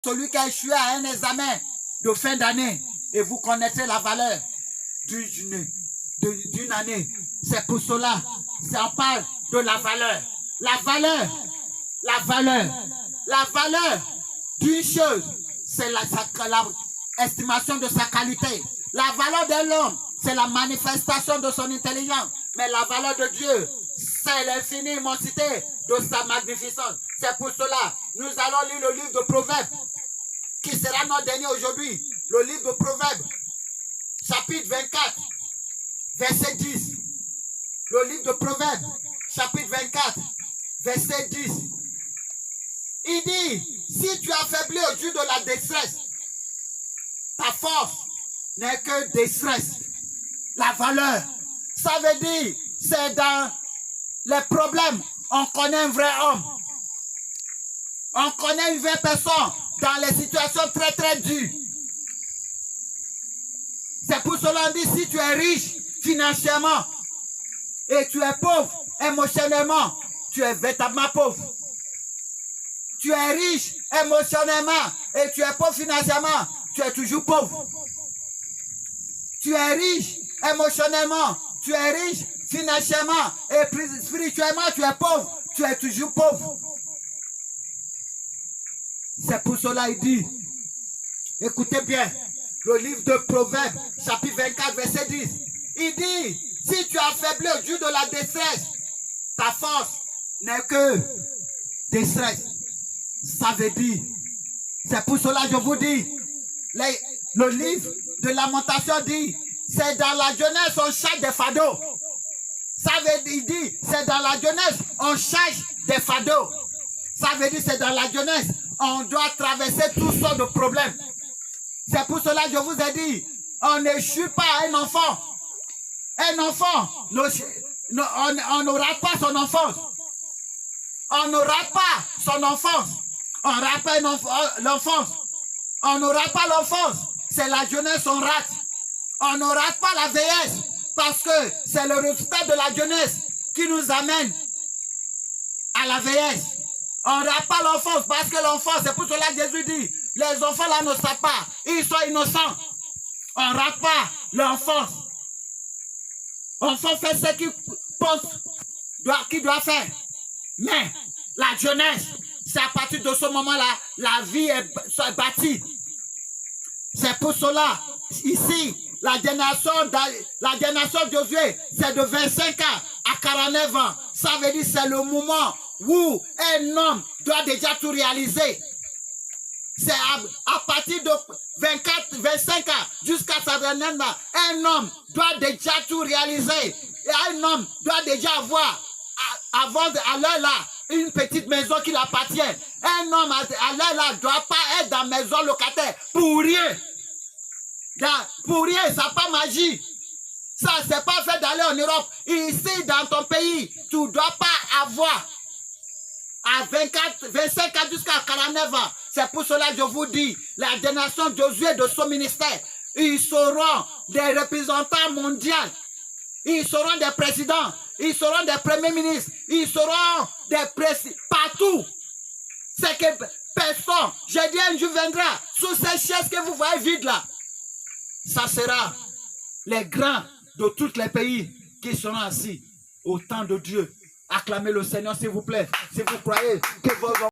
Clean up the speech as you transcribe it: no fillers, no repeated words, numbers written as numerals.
celui qui a échoué à un examen de fin d'année et vous connaîtrez la valeur d'une année. C'est pour cela, on parle de la valeur. La valeur d'une chose, c'est l'estimation de sa qualité. La valeur de l'homme, c'est la manifestation de son intelligence. Mais la valeur de Dieu, c'est l'infinie immensité de sa magnificence. C'est pour cela, nous allons lire le livre de Proverbes, qui sera notre dernier aujourd'hui. Le livre de Proverbes, chapitre 24, verset 10. Le livre de Proverbes, chapitre 24, verset 10. Il dit, si tu affaiblis au jour de la détresse, ta force n'est que détresse. La valeur, ça veut dire, c'est dans les problèmes, on connaît un vrai homme. On connaît une vraie personne dans les situations très très dures. C'est pour cela qu'on dit, si tu es riche financièrement et tu es pauvre émotionnellement, tu es véritablement pauvre. Tu es riche émotionnellement et tu es pauvre financièrement, tu es toujours pauvre. Tu es riche émotionnellement, tu es riche financièrement et spirituellement, tu es pauvre, tu es toujours pauvre. C'est pour cela qu'il dit, écoutez bien, le livre de Proverbes, chapitre 24, verset 10. Il dit, si tu affaiblis au jour de la détresse, ta force n'est que détresse. Ça veut dire, c'est pour cela que je vous dis, le livre de Lamentation dit, c'est dans la jeunesse on cherche des fardeaux. Ça veut dire, c'est dans la jeunesse on cherche des fardeaux. Ça veut dire, c'est dans la jeunesse on doit traverser toutes sortes de problèmes. C'est pour cela que je vous ai dit, on n'échoue pas à un enfant. Un enfant, on ne rate pas son enfance. On ne rate pas son enfance. On ne rate pas l'enfance. On ne rate pas l'enfance. C'est la jeunesse, on rate. On ne rate pas la vieillesse. Parce que c'est le résultat de la jeunesse qui nous amène à la vieillesse. On ne rate pas l'enfance parce que l'enfance, c'est pour cela que Jésus dit, les enfants là ne savent pas, ils sont innocents. On ne rate pas l'enfance. L'enfant fait ce qu'il pense qu'il doit faire. Mais la jeunesse, c'est à partir de ce moment-là, la vie est bâtie. C'est pour cela, ici, la génération de Josué, c'est de 25 ans à 49 ans. Ça veut dire que c'est le moment où un homme doit déjà tout réaliser. C'est à partir de 25 ans jusqu'à 49 ans, un homme doit déjà tout réaliser. Et un homme doit déjà avoir, avant à l'heure là, une petite maison qui l'appartient. Un homme à l'heure là ne doit pas être dans la maison locataire pour rien. Pour rien, ça n'a pas magie. Ça, c'est pas fait d'aller en Europe. Ici, dans ton pays, tu ne dois pas avoir à 25 ans jusqu'à 49 ans. C'est pour cela que je vous dis, la génération de Josué de son ministère, ils seront des représentants mondiaux. Ils seront des présidents. Ils seront des premiers ministres. Ils seront des présidents partout. C'est que personne, je dis un jour viendra, sous ces chaises que vous voyez vides là, ça sera les grands de tous les pays qui seront assis au temps de Dieu. Acclamez le Seigneur s'il vous plaît. Si vous croyez que vos